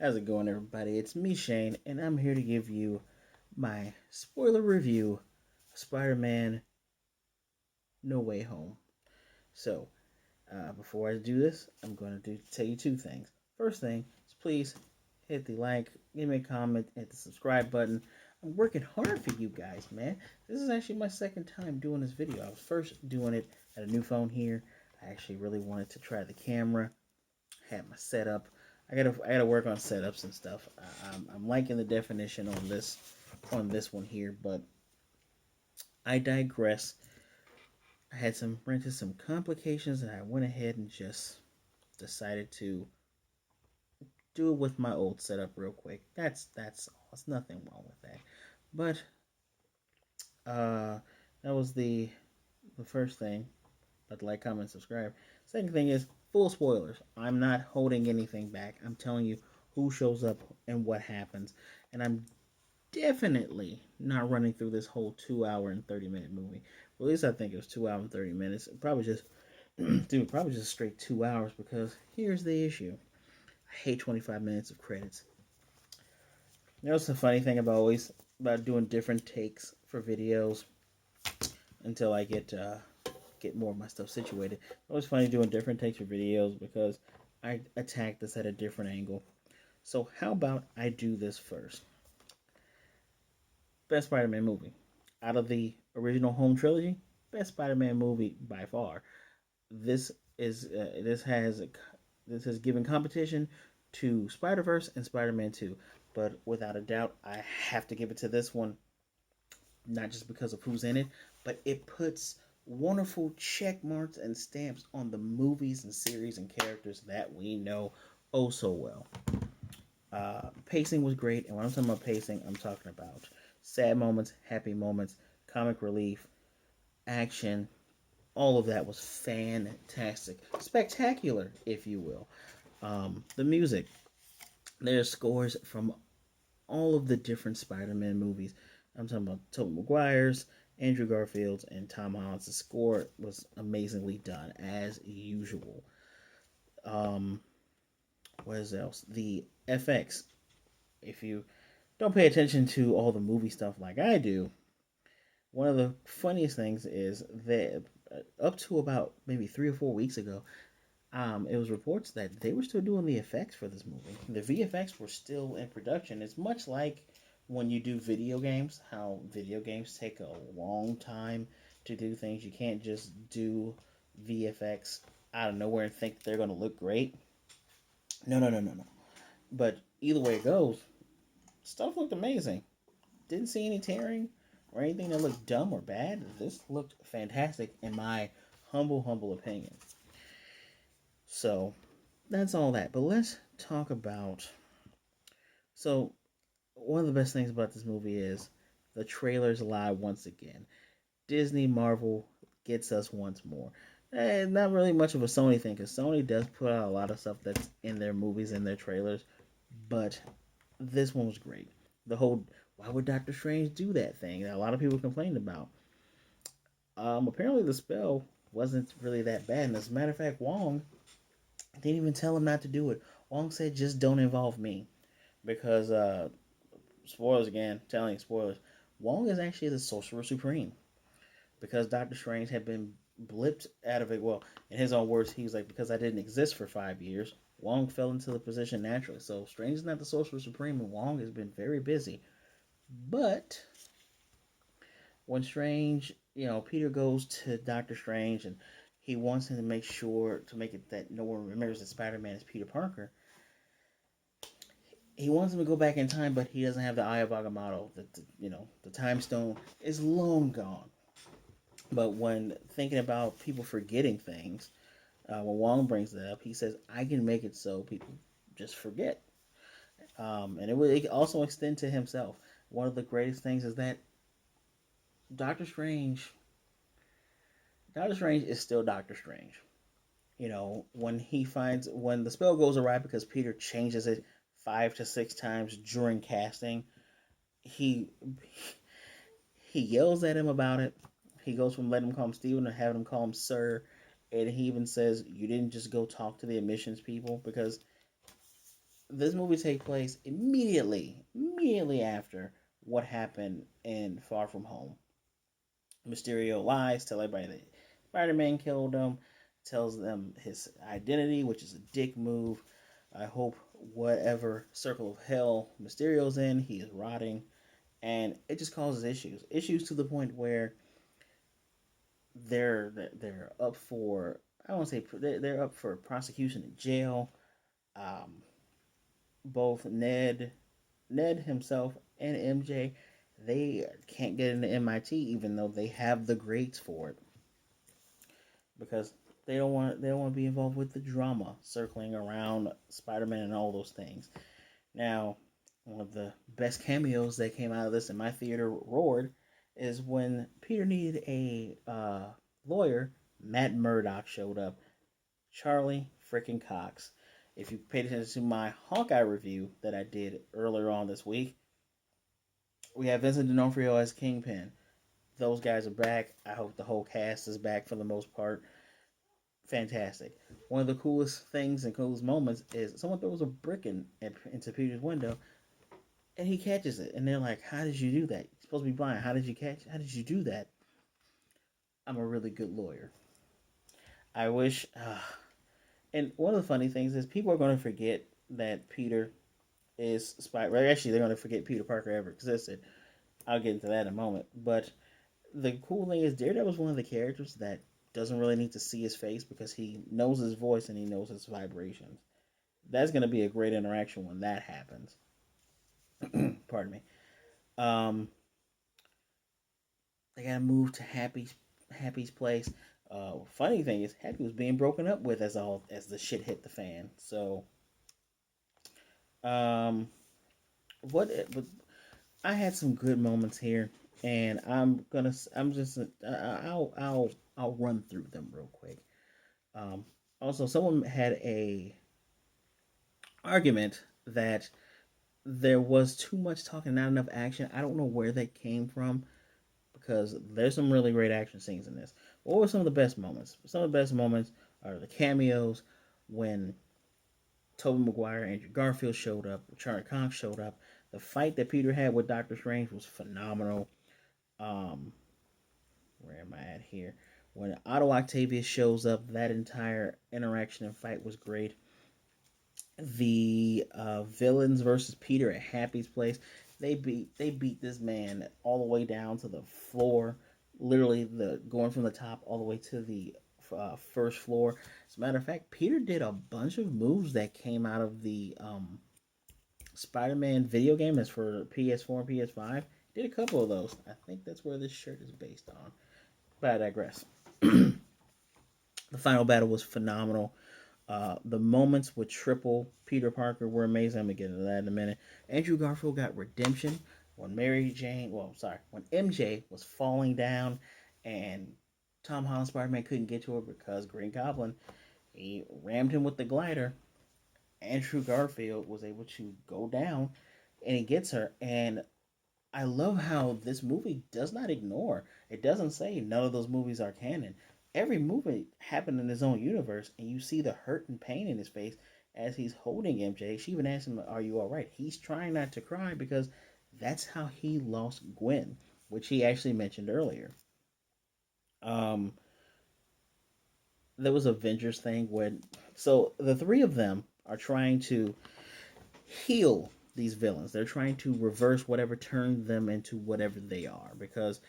How's it going, everybody? It's me, Shane, and I'm here to give you my spoiler review of Spider Man No Way Home. So, before I do this, I'm going to tell you two things. First thing is please hit the like, give me a comment, hit the subscribe button. I'm working hard for you guys, man. This is actually my second time doing this video. I was first doing it at a new phone here. I actually really wanted to try the camera, had my setup. I gotta work on setups and stuff. I'm liking the definition on this one here, but I digress. I had some ran into some complications, and I went ahead and just decided to do it with my old setup real quick. That's all. There's nothing wrong with that. But uh, that was the first thing. But like, comment, subscribe. Second thing is full spoilers. I'm not holding anything back. I'm telling you who shows up and what happens, and I'm definitely not running through this whole 2 hour and 30 minute movie. Well, at least I think it was 2 hours and 30 minutes. Probably just, dude, probably just straight 2 hours because here's the issue. I hate 25 minutes of credits. You know, it's the funny thing about always about doing different takes for videos until I get more of my stuff situated. It's always funny doing different takes for videos because I attack this at a different angle. So how about I do this first? Best Spider-Man movie out of the original home trilogy. Best Spider-Man movie by far. This is this has given competition to Spider-Verse and Spider-Man 2, but without a doubt, I have to give it to this one. Not just because of who's in it, but it puts wonderful check marks and stamps on the movies and series and characters that we know oh so well. Pacing was great, and when I'm talking about pacing, I'm talking about sad moments, happy moments, comic relief, action. All of that was fantastic, spectacular, if you will. The music, there's scores from all of the different Spider-Man movies. I'm talking about Tobey Maguire's, Andrew Garfield's, and Tom Holland's. The score was amazingly done, as usual. Um, what is else? The FX. If you don't pay attention to all the movie stuff like I do, one of the funniest things is that up to about maybe 3 or 4 weeks ago, it was reports that they were still doing the effects for this movie. The VFX were still in production. It's much like when you do video games, how video games take a long time to do things. You can't just do VFX out of nowhere and think they're going to look great. No, no, no, no, no. But either way it goes, stuff looked amazing. Didn't see any tearing or anything that looked dumb or bad. This looked fantastic in my humble opinion. So that's all that. But let's talk about. So one of the best things about this movie is the trailers lie once again. Disney Marvel gets us once more. Not really much of a Sony thing because Sony does put out a lot of stuff that's in their movies and their trailers, but this one was great. The whole why would Doctor Strange do that thing that a lot of people complained about. Apparently the spell wasn't really that bad, and as a matter of fact, Wong didn't even tell him not to do it. Wong said, "Just don't involve me," because spoilers again, telling you spoilers. Wong is actually the Sorcerer Supreme because Doctor Strange had been blipped out of it. Well, in his own words, he was like, because I didn't exist for 5 years, Wong fell into the position naturally. So Strange is not the Sorcerer Supreme, and Wong has been very busy. But when Strange, Peter goes to Doctor Strange and he wants him to make sure to make it that no one remembers that Spider Man is Peter Parker. He wants him to go back in time, but he doesn't have the Eye of Agamotto. The Time Stone is long gone. But when thinking about people forgetting things, when Wong brings it up, he says, "I can make it so people just forget." And it also extend to himself. One of the greatest things is that Doctor Strange, Doctor Strange is still Doctor Strange. When the spell goes awry because Peter changes it 5 to 6 times during casting, he he yells at him about it. He goes from letting him call him Steven to having him call him Sir, and he even says, "You didn't just go talk to the admissions people," because This movie takes place immediately after what happened in Far From Home. Mysterio lies, tell everybody that Spider-Man killed him, tells them his identity, which is a dick move. I hope whatever circle of hell Mysterio's in, he is rotting, and it just causes issues to the point where they're up for, I don't want to say they're up for prosecution in jail. Um, both Ned himself and MJ, they can't get into MIT even though they have the grades for it because they don't want to be involved with the drama circling around Spider-Man and all those things. Now, one of the best cameos that came out of this, and my theater roared, is when Peter needed a lawyer. Matt Murdock showed up. Charlie freaking Cox. If you paid attention to my Hawkeye review that I did earlier on this week, we have Vincent D'Onofrio as Kingpin. Those guys are back. I hope the whole cast is back for the most part. Fantastic. One of the coolest things and coolest moments is someone throws a brick into Peter's window and he catches it. And they're like, "How did you do that? You're supposed to be blind. How did you catch? How did you do that?" I'm a really good lawyer. I wish. And one of the funny things is people are going to forget that Peter is Spider. Actually, they're going to forget Peter Parker ever existed. I'll get into that in a moment. But the cool thing is Daredevil is one of the characters that doesn't really need to see his face because he knows his voice and he knows his vibrations. That's going to be a great interaction when that happens. Pardon me. Um, they got to move to Happy's place. Funny thing is, Happy was being broken up with as the shit hit the fan. So, um, but I had some good moments here, and I'm just I'll run through them real quick. Um, Also, someone had a argument that there was too much talking, not enough action. I don't know where that came from because there's some really great action scenes in this. What were some of the best moments? Some of the best moments are the cameos when Tobey Maguire, Andrew Garfield showed up, Charlie Cox showed up. The fight that Peter had with Doctor Strange was phenomenal. Um, where am I at here? When Otto Octavius shows up, that entire interaction and fight was great. The villains versus Peter at Happy's place, they beat this man all the way down to the floor, literally the going from the top all the way to the first floor. As a matter of fact, Peter did a bunch of moves that came out of the Spider-Man video game that's for PS4 and PS5. Did a couple of those. I think that's where this shirt is based on. But I digress. The final battle was phenomenal. The moments with Triple Peter Parker were amazing. I'm gonna get into that in a minute. Andrew Garfield got redemption when when MJ was falling down and Tom Holland Spider Man couldn't get to her because Green Goblin he rammed him with the glider. Andrew Garfield was able to go down and he gets her. And I love how this movie does not ignore. It doesn't say none of those movies are canon. Every movie happened in his own universe, and you see the hurt and pain in his face as he's holding MJ. She even asks him, "Are you all right?" He's trying not to cry because that's how he lost Gwen, which he actually mentioned earlier. Um, there was a Avengers thing when so the three of them are trying to heal these villains. They're trying to reverse whatever turned them into whatever they are because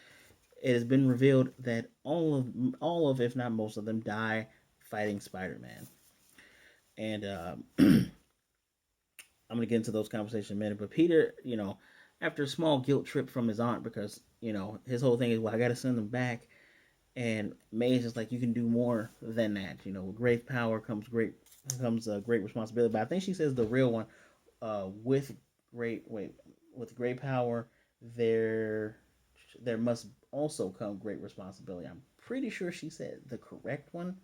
it has been revealed that all of if not most of them die fighting Spider-Man. And I'm gonna get into those conversations in a minute. But Peter, after a small guilt trip from his aunt because his whole thing is, well, I got to send them back. And May's just like, you can do more than that. With great power comes great responsibility. But I think she says the real one. With with great power, there there must also come great responsibility. I'm pretty sure she said the correct one.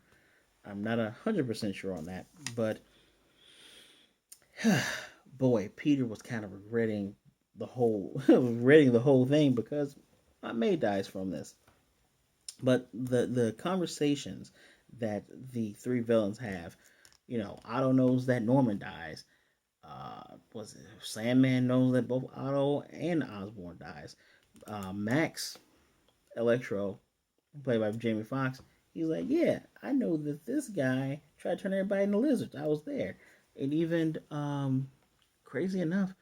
I'm not 100% sure on that, but boy, Peter was kind of regretting the whole regretting the whole thing because my May dies from this. But the conversations that the three villains have, Otto knows that Norman dies. Was it Sandman knows that both Otto and Osborn dies. Max Electro, played by Jamie Foxx, he's like, yeah, I know that this guy tried to turn everybody into lizards. I was there. And even crazy enough,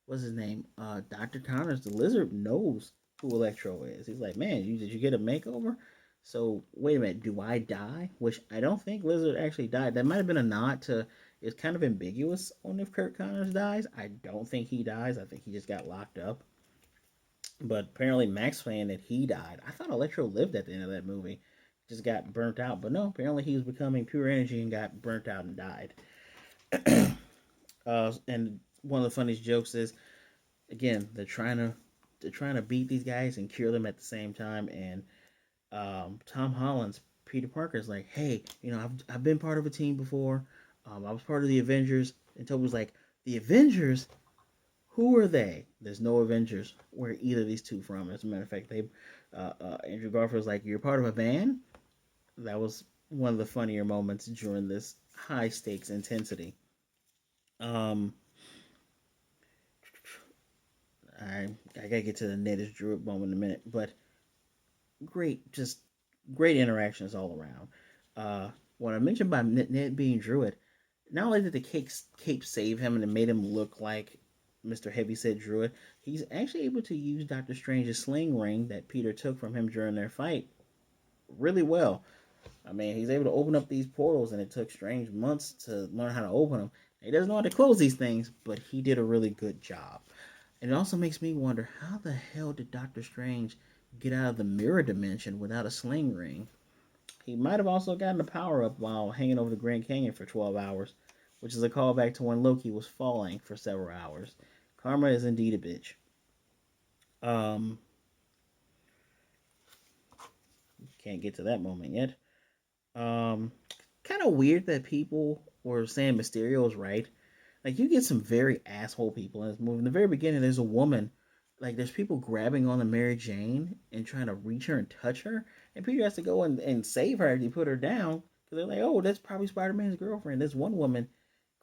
what's his name? Dr. Connors, the lizard, knows who Electro is. He's like, man, did you get a makeover? So wait a minute, do I die? Which I don't think Lizard actually died. That might have been a nod to. It's kind of ambiguous on if Kurt Connors dies. I don't think he dies. I think he just got locked up. But apparently Max saying that he died. I thought Electro lived at the end of that movie. Just got burnt out. But no, apparently he was becoming pure energy and got burnt out and died. And one of the funniest jokes is again they're trying to beat these guys and cure them at the same time. And Tom Holland's Peter Parker is like, hey, I've been part of a team before. I was part of the Avengers. And Toby's like, the Avengers? Who are they? There's no Avengers where either of these two from. As a matter of fact, Andrew Garfield's like, you're part of a band. That was one of the funnier moments during this high stakes intensity. Um, I gotta get to the Ned is Druid moment in a minute, but just great interactions all around. What I mentioned about Ned being Druid, not only did the cape save him and it made him look like Mr. Heavyset Druid, he's actually able to use Doctor Strange's sling ring that Peter took from him during their fight really well. I mean, he's able to open up these portals, and it took Strange months to learn how to open them. He doesn't know how to close these things, but he did a really good job. And it also makes me wonder how the hell did Doctor Strange get out of the mirror dimension without a sling ring? He might have also gotten the power up while hanging over the Grand Canyon for 12 hours, which is a callback to when Loki was falling for several hours. Karma is indeed a bitch. Um, can't get to that moment yet. Um, Kind of weird that people were saying Mysterio is right. Like you get some very asshole people in this movie. In the very beginning, there's a woman, like there's people grabbing on the Mary Jane and trying to reach her and touch her, and Peter has to go and save her after he put her down because they're like, oh, that's probably Spider Man's girlfriend. This one woman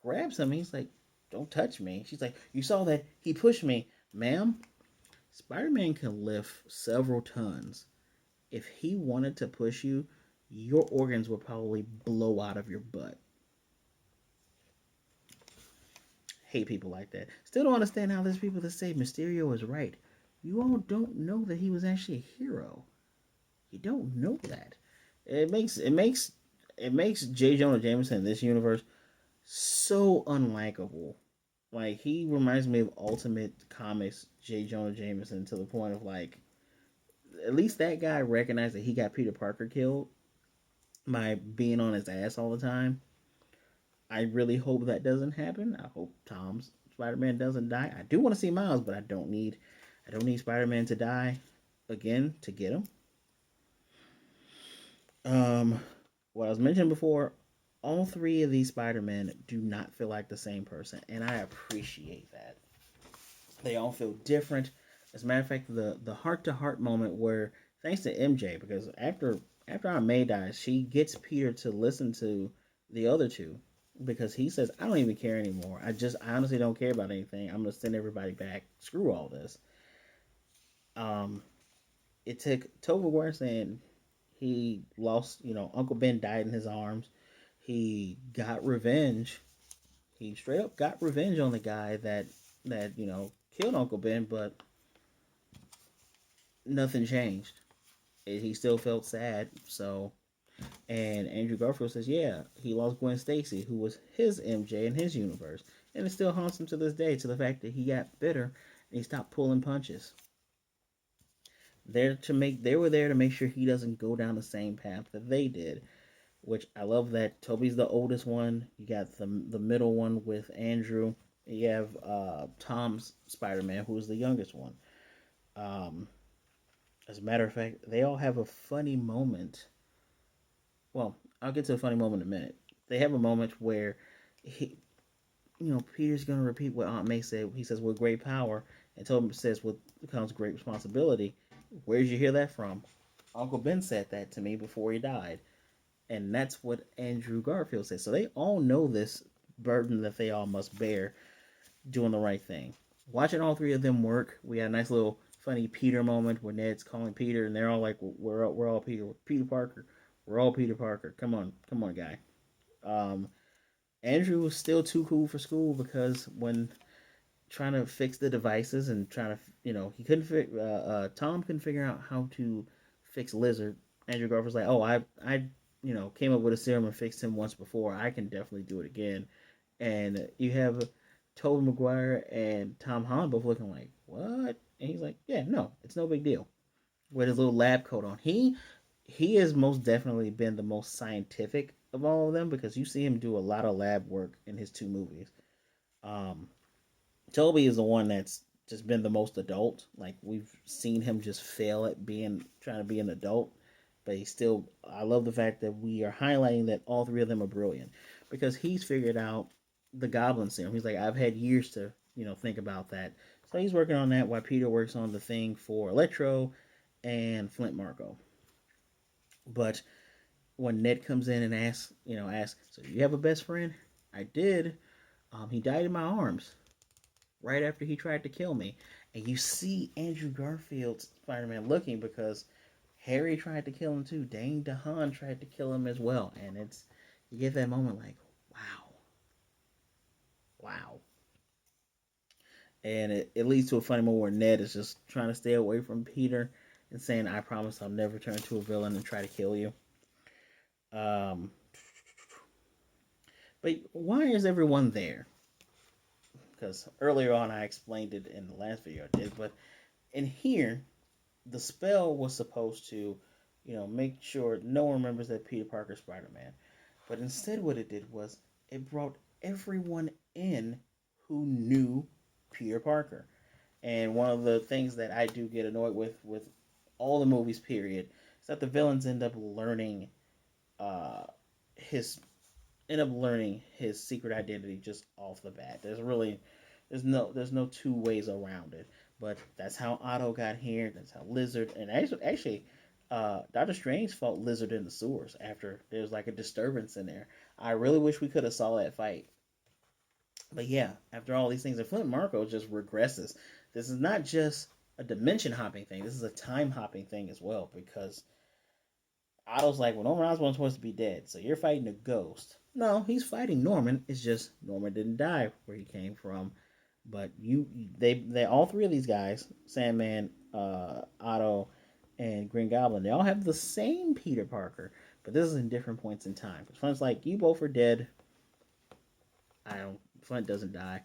grabs him. He's like, don't touch me. She's like, you saw that he pushed me, ma'am. Spider Man can lift several tons. If he wanted to push you, your organs would probably blow out of your butt. Hate people like that. Still don't understand how there's people that say Mysterio is right. You all don't know that he was actually a hero. You don't know that. It makes J. Jonah Jameson in this universe so unlikable. Like he reminds me of Ultimate Comics J. Jonah Jameson to the point of like at least that guy recognized that he got Peter Parker killed by being on his ass all the time. I really hope that doesn't happen. I hope Tom's Spider-Man doesn't die. I do want to see Miles, but I don't need Spider-Man to die again to get him. Um, what I was mentioning before, all three of these Spider-Men do not feel like the same person, and I appreciate that. They all feel different. As a matter of fact, the heart to heart moment where thanks to MJ, because after Aunt May dies, she gets Peter to listen to the other two because he says, I don't even care anymore. I honestly don't care about anything. I'm gonna send everybody back. Screw all this. Um it took Tobey Maguire saying he lost, Uncle Ben died in his arms. He got revenge. He straight up got revenge on the guy that killed Uncle Ben, but nothing changed. He still felt sad. So, and Andrew Garfield says, yeah, he lost Gwen Stacy, who was his MJ in his universe, and it still haunts him to this day. To the fact that he got bitter and he stopped pulling punches. They were there to make sure he doesn't go down the same path that they did. Which I love that Toby's the oldest one. You got the middle one with Andrew. You have Tom's Spider Man, who is the youngest one. Um, as a matter of fact, they all have a funny moment. Well, I'll get to a funny moment in a minute. They have a moment where Peter's gonna repeat what Aunt May said. He says, "With great power," and Toby says, "With comes great responsibility." Where did you hear that from? Uncle Ben said that to me before he died, and that's what Andrew Garfield said. So they all know this burden that they all must bear. doing the right thing. Watching all three of them work, we had a nice little funny Peter moment where Ned's calling Peter, and they're all like, we're all Peter, Peter Parker, we're all Peter Parker. Come on, guy." Um, Andrew was still too cool for school because when trying to fix the devices and trying to, he couldn't Tom couldn't figure out how to fix Lizard. Andrew Garfield's like, "Oh, I came up with a serum and fixed him once before. I can definitely do it again." And you have Tobey Maguire and Tom Holland both looking like, "What?" And he's like, "Yeah, no, it's no big deal." With his little lab coat on, he has most definitely been the most scientific of all of them because you see him do a lot of lab work in his two movies. Um, Toby is the one that's just been the most adult. Like we've seen him just fail at being trying to be an adult, but he still. I love the fact that we are highlighting that all three of them are brilliant because he's figured out the Goblin serum. He's like, I've had years to think about that, so he's working on that while Peter works on the thing for Electro and Flint Marco. But when Ned comes in and asks, so you have a best friend? I did. He died in my arms right after he tried to kill me. And you see Andrew Garfield's Spider-Man looking because Harry tried to kill him too. Dane DeHaan tried to kill him as well. And you get that moment like, wow, wow. And it leads to a funny moment where Ned is just trying to stay away from Peter and saying, I promise I'll never turn into a villain and try to kill you. Um, but why is everyone there? Because earlier on I explained it in the last video I did, but in here the spell was supposed to, make sure no one remembers that Peter Parker's Spider Man. But instead, what it did was it brought everyone in who knew Peter Parker. And one of the things that I do get annoyed with all the movies, period, is that the villains uh, his end up learning his secret identity just off the bat. There's no two ways around it. But that's how Otto got here. That's how Lizard and actually Doctor Strange fought Lizard in the sewers after there was like a disturbance in there. I really wish we could have saw that fight. But yeah, after all these things, and Flint Marco just regresses. This is not just a dimension hopping thing. This is a time hopping thing as well because Otto's like, well, Norman Osborn's supposed to be dead, so you're fighting a ghost. No, he's fighting Norman. It's just Norman didn't die where he came from. But they all three of these guys, Sandman, Otto, and Green Goblin, they all have the same Peter Parker, but this is in different points in time. Because Flint's like, you both are dead. I don't. Flint doesn't die.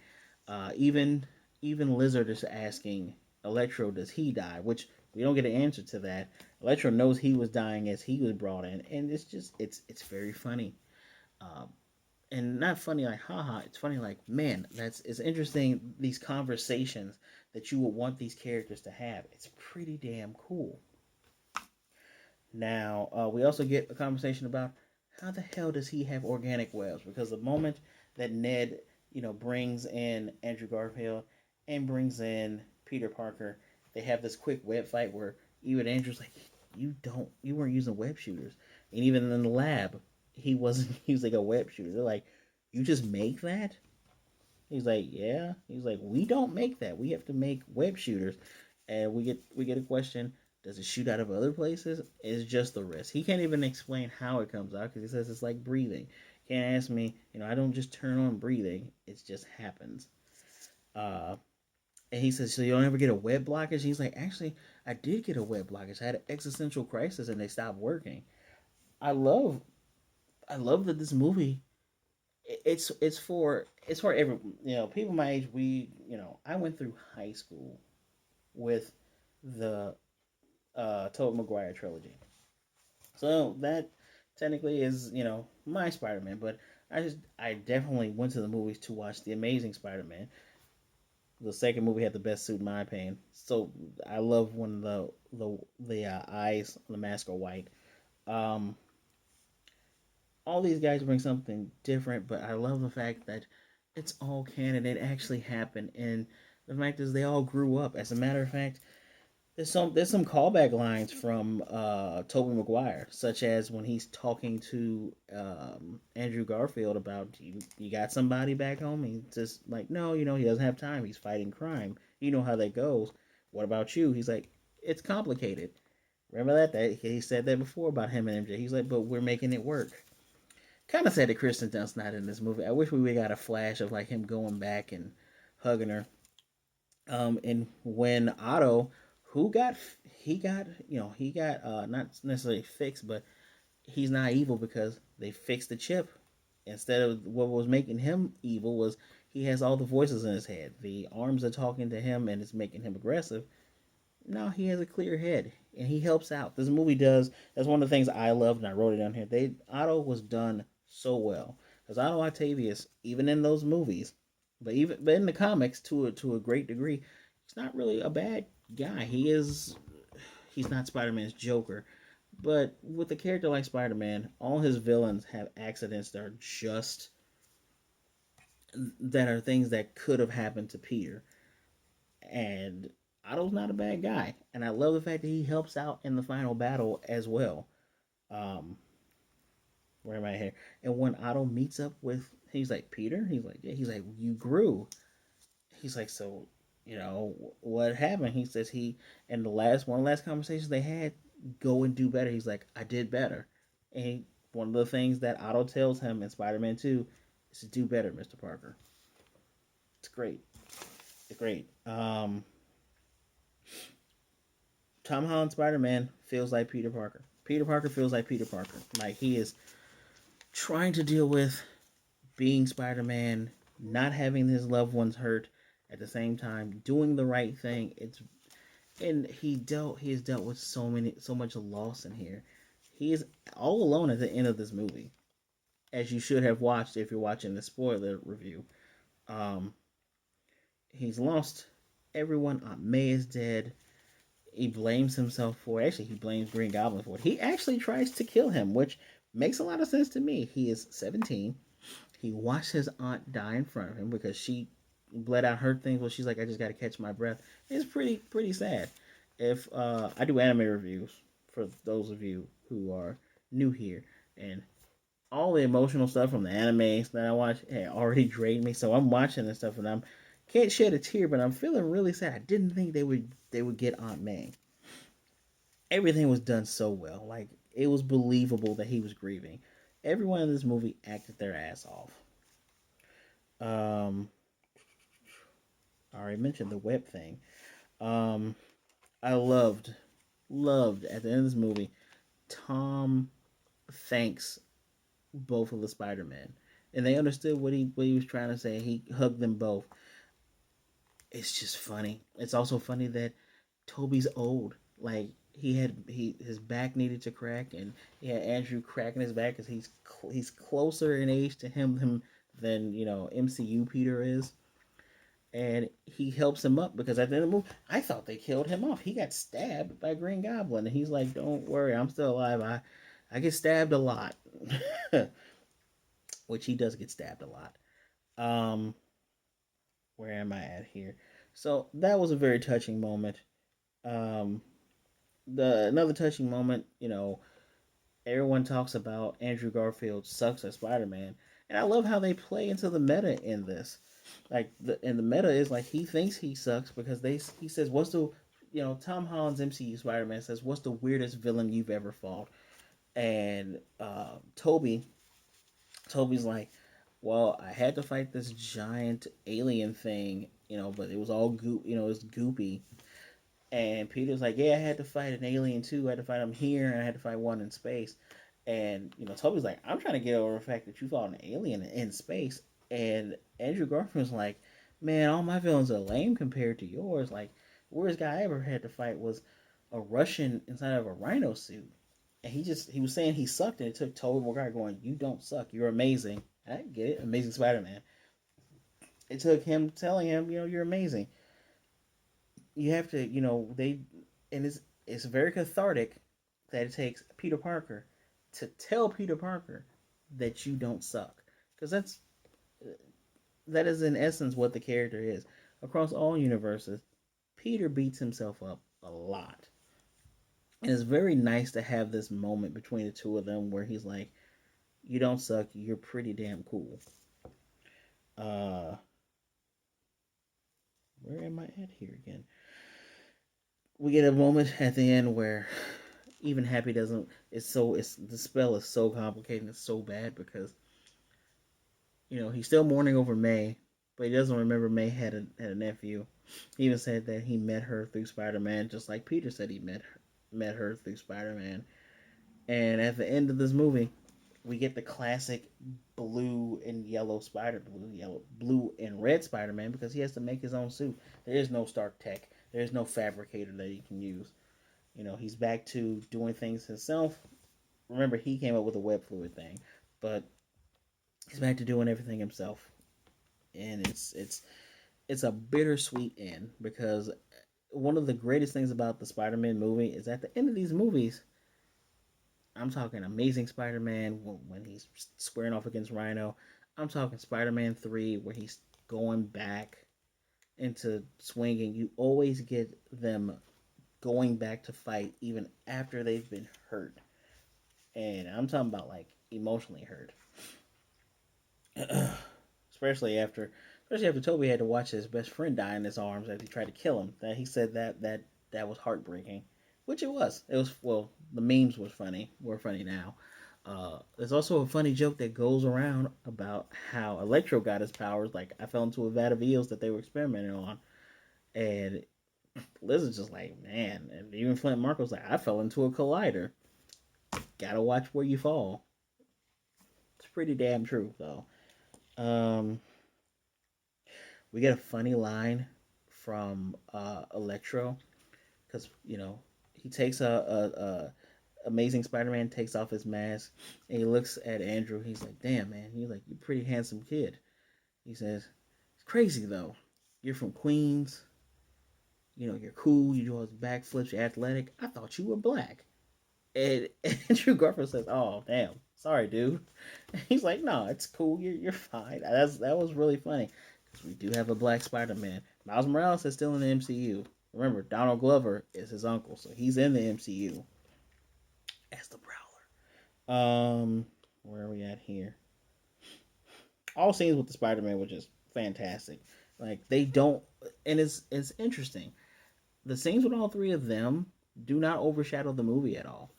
Even Lizard is asking Electro, does he die? Which we don't get an answer to that. Electro knows he was dying as he was brought in, and it's very funny. Um, and not funny like haha. It's funny like man. It's interesting these conversations that you would want these characters to have. It's pretty damn cool. Now we also get a conversation about how the hell does he have organic webs? Because the moment that Ned brings in Andrew Garfield and brings in Peter Parker, they have this quick web fight where even Andrew's like, you weren't using web shooters, and even in the lab he wasn't using a web shooter. They're like, you just make that? He's like, yeah. He's like, we don't make that. We have to make web shooters, and we get a question. Does it shoot out of other places? It's just the risk. He can't even explain how it comes out because he says it's like breathing. Can't ask me. I don't just turn on breathing. It just happens. Uh, and he says, so you don't ever get a web blockage? He's like, actually, I did get a web blockage. I had an existential crisis, and they stopped working. I love, I love that this movie it's for every people my age. I went through high school with the Tobey Maguire trilogy, so that technically is my Spider-Man. But I definitely went to the movies to watch the Amazing Spider-Man. The second movie had the best suit in my opinion. So I love when the eyes on the mask are white. Um, all these guys bring something different, but I love the fact that it's all canon. It actually happened, and the fact is they all grew up. As a matter of fact, There's some callback lines from Tobey Maguire, such as when he's talking to Andrew Garfield about you got somebody back home. He's just like, no, he doesn't have time. He's fighting crime. You know how that goes. What about you? He's like, it's complicated. Remember that he said that before about him and MJ. He's like, but we're making it work. Kind of sad that Kristen Dunst's not in this movie. I wish we got a flash of like him going back and hugging her. And when Otto, who got he got not necessarily fixed, but he's not evil because they fixed the chip. Instead of what was making him evil was he has all the voices in his head. The arms are talking to him and it's making him aggressive. Now he has a clear head and he helps out. This movie does. That's one of the things I loved and I wrote it down here. Otto was done so well because Otto Octavius, even in those movies, but in the comics to a great degree, he's not really a bad guy. He's not Spider Man's Joker, but with a character like Spider Man, all his villains have accidents that are things that could have happened to Peter. And Otto's not a bad guy, and I love the fact that he helps out in the final battle as well. Um, where am I here? And when Otto meets up with, he's like, Peter. He's like, yeah. He's like, you grew. He's like, so what happened? He says in one of the last conversations they had, go and do better. He's like, I did better. One of the things that Otto tells him in Spider-Man 2 is to do better, Mr. Parker. It's great. It's great. Tom Holland Spider Man feels like Peter Parker. Peter Parker feels like Peter Parker. Like he is trying to deal with being Spider Man, not having his loved ones hurt at the same time, doing the right thing. He has dealt with so much loss in here. He is all alone at the end of this movie, as you should have watched if you're watching the spoiler review. Um, he's lost everyone. Aunt May is dead. He blames himself for it. Actually, he blames Green Goblin for it. He actually tries to kill him, which makes a lot of sense to me. He is 17. He watched his aunt die in front of him because she bled out her things. Well, she's like, I just got to catch my breath. It's pretty sad. If I do anime reviews for those of you who are new here, and all the emotional stuff from the animes that I watch already drained me. So I'm watching this stuff and I'm can't shed a tear, but I'm feeling really sad. I didn't think they would get Aunt May. Everything was done so well. Like it was believable that he was grieving. Everyone in this movie acted their ass off. Um, I already mentioned the web thing. Um, I loved at the end of this movie. Tom thanks both of the Spider Men, and they understood what he was trying to say. He hugged them both. It's just funny. It's also funny that Toby's old. Like his back needed to crack, and he had Andrew cracking his back because he's closer in age to him than MCU Peter is, and he helps him up because at the end of the movie, I thought they killed him off. He got stabbed by Green Goblin, and he's like, "Don't worry, I'm still alive. I get stabbed a lot," which he does get stabbed a lot. Um, where am I at here? So that was a very touching moment. Um, the another touching moment, everyone talks about Andrew Garfield sucks as Spider Man, and I love how they play into the meta in this. And the meta is like he thinks he sucks because he says what's the Tom Holland's MCU Spider Man says what's the weirdest villain you've ever fought, and Toby's like, well, I had to fight this giant alien thing, but it was all it was goopy. And Peter's like, yeah, I had to fight an alien too. I had to fight him here, and I had to fight one in space. And Toby's like, I'm trying to get over the fact that you fought an alien in space. And Andrew Garfield's like, man, all my villains are lame compared to yours. Like, the worst guy I ever had to fight was a Russian inside of a rhino suit. And he was saying he sucked, and it took Tobey Maguire going, you don't suck, you're amazing. I get it, Amazing Spider-Man. It took him telling him, you're amazing. You have to, and it's very cathartic that it takes Peter Parker to tell Peter Parker that you don't suck, because that is in essence what the character is across all universes. Peter beats himself up a lot. And it's very nice to have this moment between the two of them where he's like, "You don't suck. You're pretty damn cool." Uh, where am I at here again? We get a moment at the end where even Happy doesn't. It's the spell is so complicated and it's so bad because he's still mourning over May, but he doesn't remember May had a nephew. He even said that he met her through Spider Man, just like Peter said he met her through Spider Man. And at the end of this movie, we get the classic blue and yellow blue and red Spider Man because he has to make his own suit. There is no Stark Tech. There is no fabricator that he can use. He's back to doing things himself. Remember, he came up with the web fluid thing, but he's back to doing everything himself, and it's a bittersweet end because one of the greatest things about the Spider-Man movie is at the end of these movies. I'm talking Amazing Spider-Man when he's squaring off against Rhino. I'm talking Spider-Man 3 where he's going back into swinging. You always get them going back to fight even after they've been hurt. And I'm talking about like emotionally hurt. especially after Toby had to watch his best friend die in his arms as he tried to kill him. That he said that was heartbreaking, which it was. It was well, the memes was funny. Were funny now. There's also a funny joke that goes around about how Electro got his powers. Like I fell into a vat of eels that they were experimenting on, and Liz is just like, man. And even Flint Marco's like, I fell into a collider. Gotta watch where you fall. It's pretty damn true though. Um, we get a funny line from Electro because he takes a Amazing Spider-Man takes off his mask and he looks at Andrew. He's like, "Damn man, you're like you're a pretty handsome kid." He says, "It's crazy though. You're from Queens. You're cool. You do all these backflips. You're athletic. I thought you were black." And Andrew Garfield says, "Oh damn, sorry, dude." He's like, "No, it's cool. You're fine." That was really funny because we do have a black Spider-Man. Miles Morales is still in the MCU. Remember, Donald Glover is his uncle, so he's in the MCU as the Prowler. Where are we at here? All scenes with the Spider-Man were just fantastic. Like they don't, and it's interesting. The scenes with all three of them do not overshadow the movie at all.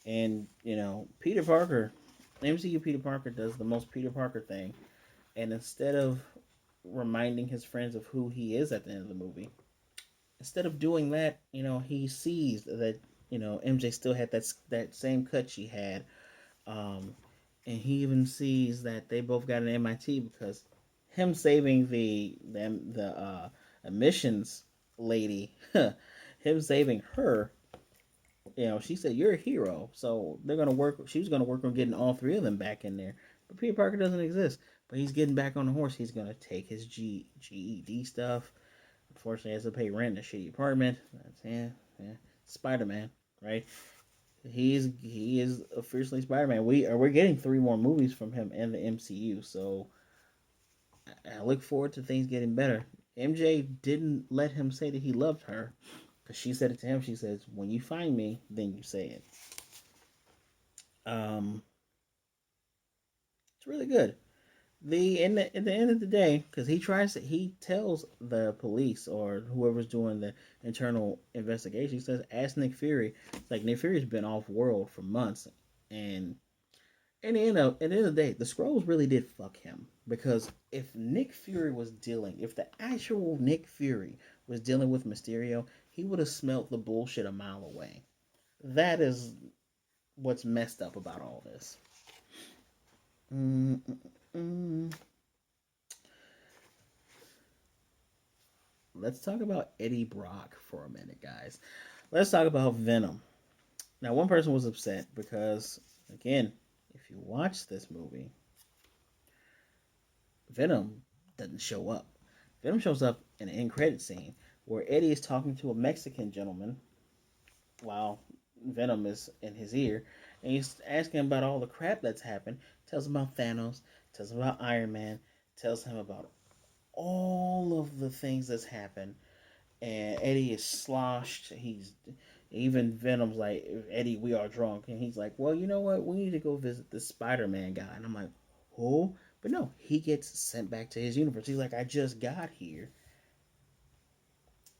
And Peter Parker, MCU Peter Parker does the most Peter Parker thing, and instead of reminding his friends of who he is at the end of the movie, instead of doing that, he sees that MJ still had that same cut she had, um, and he even sees that they both got an MIT because him saving the emissions lady, him saving her. She said you're a hero, so they're gonna work. She was gonna work on getting all three of them back in there. But Peter Parker doesn't exist. But he's getting back on the horse. He's gonna take his GED stuff. Unfortunately, he has to pay rent in a shitty apartment. That's yeah. Spider Man, right? He is a fiercely Spider Man. We're getting three more movies from him in the MCU, so I look forward to things getting better. MJ didn't let him say that he loved her because she said it to him. She says, "When you find me, then you say it." Um, it's really good. At the end of the day, because he tells the police or whoever's doing the internal investigation, he says, "Ask Nick Fury." It's like Nick Fury's been off world for months, and at the end of the day, the scrolls really did fuck him because if the actual Nick Fury was dealing with Mysterio, he would have smelt the bullshit a mile away. That is what's messed up about all this. Mm, mm, mm. Let's talk about Eddie Brock for a minute, guys. Let's talk about Venom. Now, one person was upset because, again, if you watch this movie, Venom doesn't show up. Venom shows up in an end credit scene where Eddie is talking to a Mexican gentleman while Venom is in his ear, and he's asking about all the crap that's happened. Tells him about Thanos, tells him about Iron Man, tells him about all of the things that's happened, and Eddie is sloshed. He's even Venom's like, Eddie, we are drunk, and he's like, well, you know what? We need to go visit the Spider-Man guy, and I'm like, oh, but no, he gets sent back to his universe. He's like, I just got here,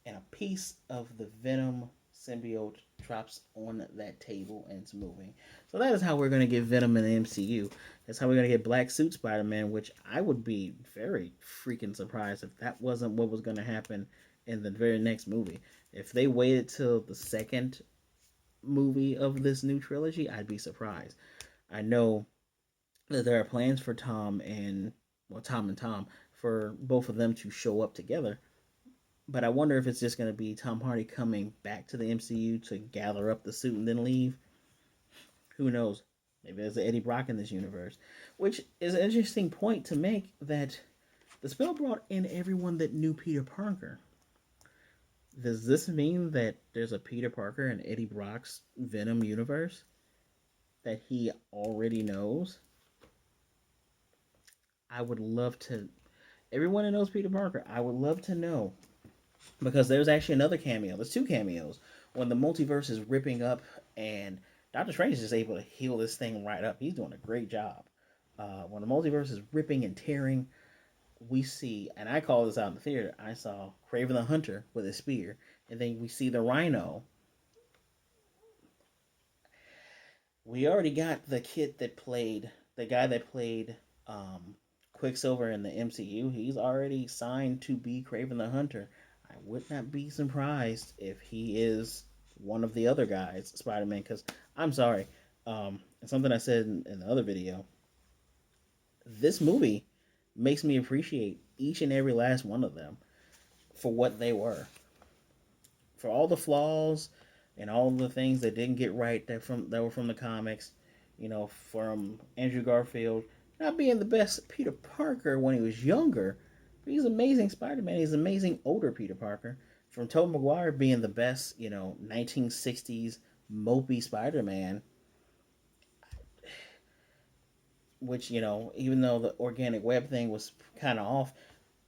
and a piece of the Venom symbiote drops on that table and it's moving. So that is how we're going to get Venom in the MCU. That's how we're going to get Black Suit Spider-Man, which I would be very freaking surprised if that wasn't what was going to happen in the very next movie. If they waited till the second movie of this new trilogy, I'd be surprised. I know that there are plans for Tom and Tom, for both of them to show up together, but I wonder if it's just going to be Tom Hardy coming back to the MCU to gather up the suit and then leave. Who knows? Maybe there's an Eddie Brock in this universe. Which is an interesting point to make, that the spell brought in everyone that knew Peter Parker. Does this mean that there's a Peter Parker in Eddie Brock's Venom universe that he already knows? I would love to. Everyone that knows Peter Parker, I would love to know. Because there's actually another cameo. There's two cameos. When the multiverse is ripping up and Doctor Strange is just able to heal this thing right up. He's doing a great job. When the multiverse is ripping and tearing, we see, and I call this out in the theater, I saw Kraven the Hunter with a spear, and then we see the Rhino. We already got the guy that played Quicksilver in the MCU. He's already signed to be Kraven the Hunter. I would not be surprised if he is one of the other guys, Spider-Man, because I'm sorry, and something I said in the other video, this movie makes me appreciate each and every last one of them for what they were. For all the flaws and all the things that didn't get right that were from the comics, from Andrew Garfield not being the best Peter Parker when he was younger, but he's amazing Spider-Man. He's amazing older Peter Parker. From Tobey Maguire being the best, 1960s mopey Spider-Man, which, even though the organic web thing was kind of off,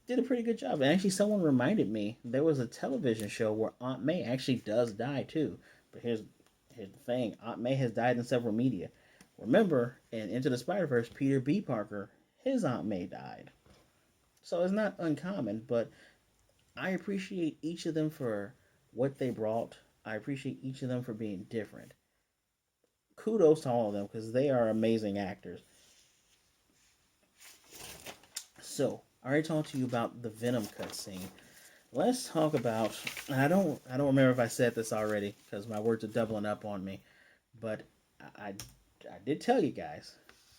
did a pretty good job. And actually, someone reminded me there was a television show where Aunt May actually does die too. But here's the thing: Aunt May has died in several media. Remember, in Into the Spider-Verse, Peter B. Parker, his Aunt May died. So it's not uncommon, but I appreciate each of them for what they brought. I appreciate each of them for being different. Kudos to all of them because they are amazing actors. So, I already talked to you about the Venom cutscene. Let's talk about. And I don't remember if I said this already because my words are doubling up on me, but I did tell you guys.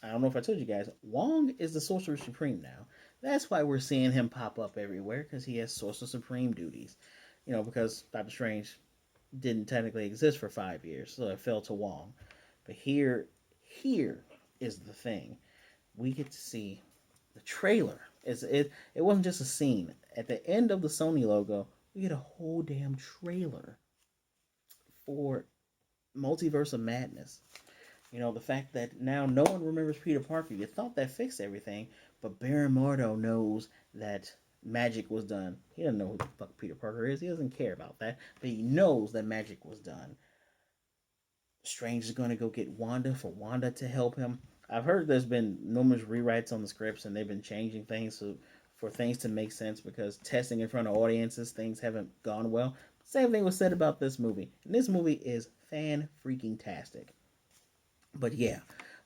I don't know if I told you guys. Wong is the Sorcerer Supreme now. That's why we're seeing him pop up everywhere because he has Sorcerer Supreme duties. Because Doctor Strange didn't technically exist for 5 years, so it fell to Wong. But here is the thing: we get to see the trailer. It wasn't just a scene. At the end of the Sony logo, we get a whole damn trailer for Multiverse of Madness. The fact that now no one remembers Peter Parker. You thought that fixed everything, but Baron Mordo knows that magic was done. He doesn't know who the fuck Peter Parker is. He doesn't care about that, but he knows that magic was done. Strange is going to go get Wanda for Wanda to help him. I've heard there's been numerous rewrites on the scripts and they've been changing things for things to make sense because testing in front of audiences, things haven't gone well. Same thing was said about this movie. And this movie is fan-freaking-tastic. But yeah,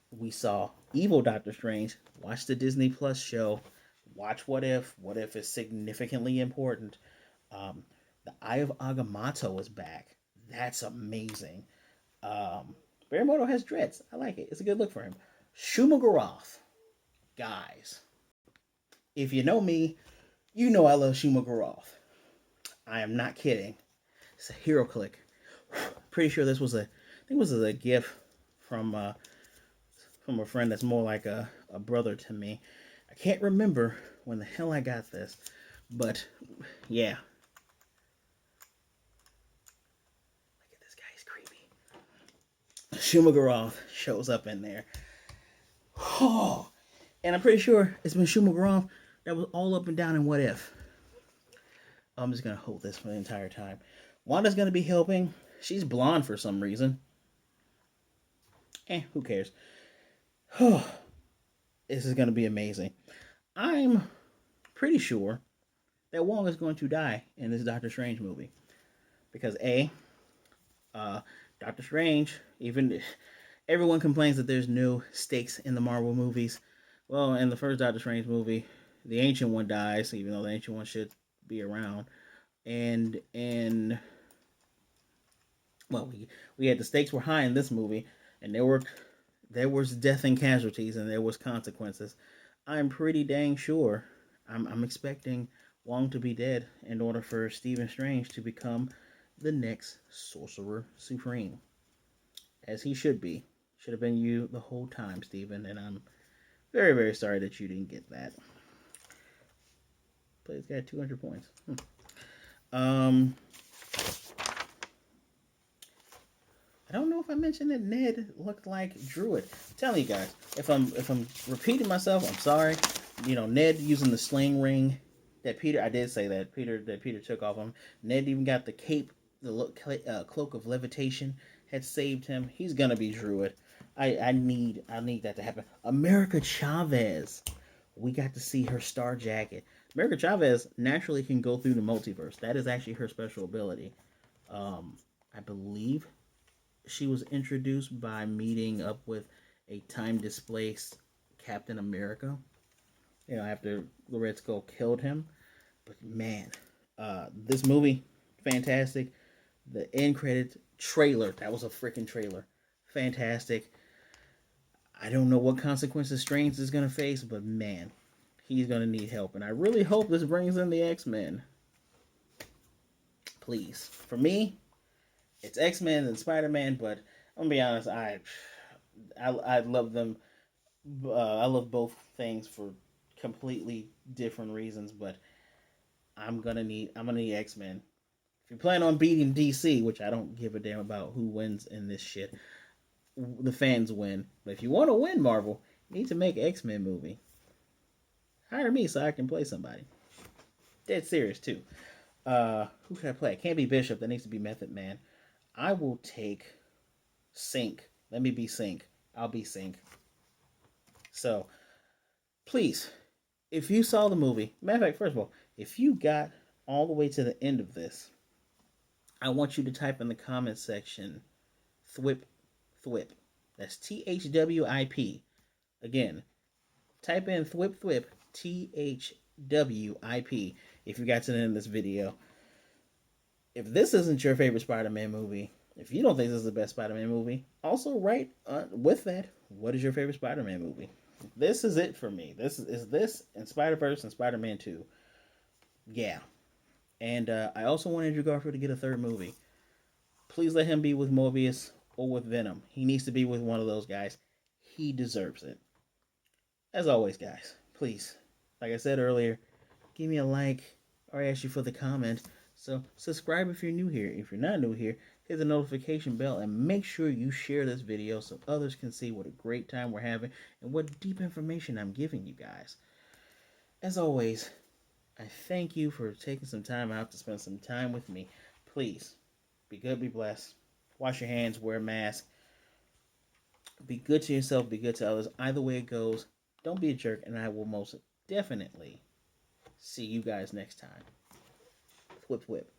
we saw Evil Doctor Strange. Watch the Disney Plus show. Watch What If. What If is significantly important. The Eye of Agamotto is back. That's amazing. Barrymoto has dreads. I like it. It's a good look for him. Shumagaroth. Guys, if you know me, you know I love Shumagaroth. I am not kidding. It's a hero click. Pretty sure this was a gift from a friend that's more like a brother to me. I can't remember when the hell I got this, but yeah. Look at this guy, he's creepy. Shumagaroth shows up in there. Oh, and I'm pretty sure it's been Shumagaroth that was all up and down in What If. I'm just gonna hold this for the entire time. Wanda's gonna be helping. She's blonde for some reason. Who cares? This is gonna be amazing. I'm pretty sure that Wong is going to die in this Doctor Strange movie because uh, Doctor Strange, even everyone complains that there's no stakes in the Marvel movies. Well, in the first Doctor Strange movie, the Ancient One dies, even though the Ancient One should be around. And well, we had the stakes were high in this movie, and there was death and casualties, and there was consequences. I'm pretty dang sure. I'm expecting Wong to be dead in order for Stephen Strange to become the next Sorcerer Supreme, as he should be. Should have been you the whole time, Stephen, and I'm very, very sorry that you didn't get that. Play's got 200 points. Um, I don't know if I mentioned that Ned looked like Druid. I'm telling you guys, if I'm repeating myself, I'm sorry. You know, Ned using the sling ring that Peter. I did say that Peter took off him. Ned even got the cape, the cloak of levitation had saved him. He's gonna be Druid. I need that to happen. America Chavez. We got to see her star jacket. America Chavez naturally can go through the multiverse. That is actually her special ability. I believe she was introduced by meeting up with a time displaced Captain America. You know, after the Red Skull killed him. But man, this movie, fantastic. The end credit trailer, that was a freaking trailer. Fantastic. I don't know what consequences Strange is going to face, but man, he's going to need help. And I really hope this brings in the X-Men. Please. For me, it's X-Men and Spider-Man, but I'm going to be honest, I love them. I love both things for completely different reasons, but I'm gonna need X-Men. If you plan on beating DC, which I don't give a damn about who wins in this shit, the fans win. But if you want to win Marvel, you need to make X-Men movie. Hire me so I can play somebody. Dead serious too. Who should I play? It can't be Bishop. That needs to be Method Man. I will take Sync. Let me be Sync. I'll be Sync. So please, if you saw the movie, matter of fact, first of all, if you got all the way to the end of this, I want you to type in the comment section Thwip Thwip. That's THWIP. Again, type in Thwip Thwip THWIP if you got to the end of this video. If this isn't your favorite Spider-Man movie, if you don't think this is the best Spider-Man movie, also write with that, what is your favorite Spider-Man movie? This is it for me. This is this and Spider-Verse and Spider-Man 2. Yeah. And I also want Andrew Garfield to get a third movie. Please let him be with Morbius or with Venom. He needs to be with one of those guys. He deserves it. As always, guys, please, like I said earlier, give me a like or ask you for the comment. So subscribe if you're new here. If you're not new here, hit the notification bell and make sure you share this video so others can see what a great time we're having and what deep information I'm giving you guys. As always, I thank you for taking some time out to spend some time with me. Please, be good, be blessed. Wash your hands, wear a mask. Be good to yourself, be good to others. Either way it goes, don't be a jerk, and I will most definitely see you guys next time. Whip, whip.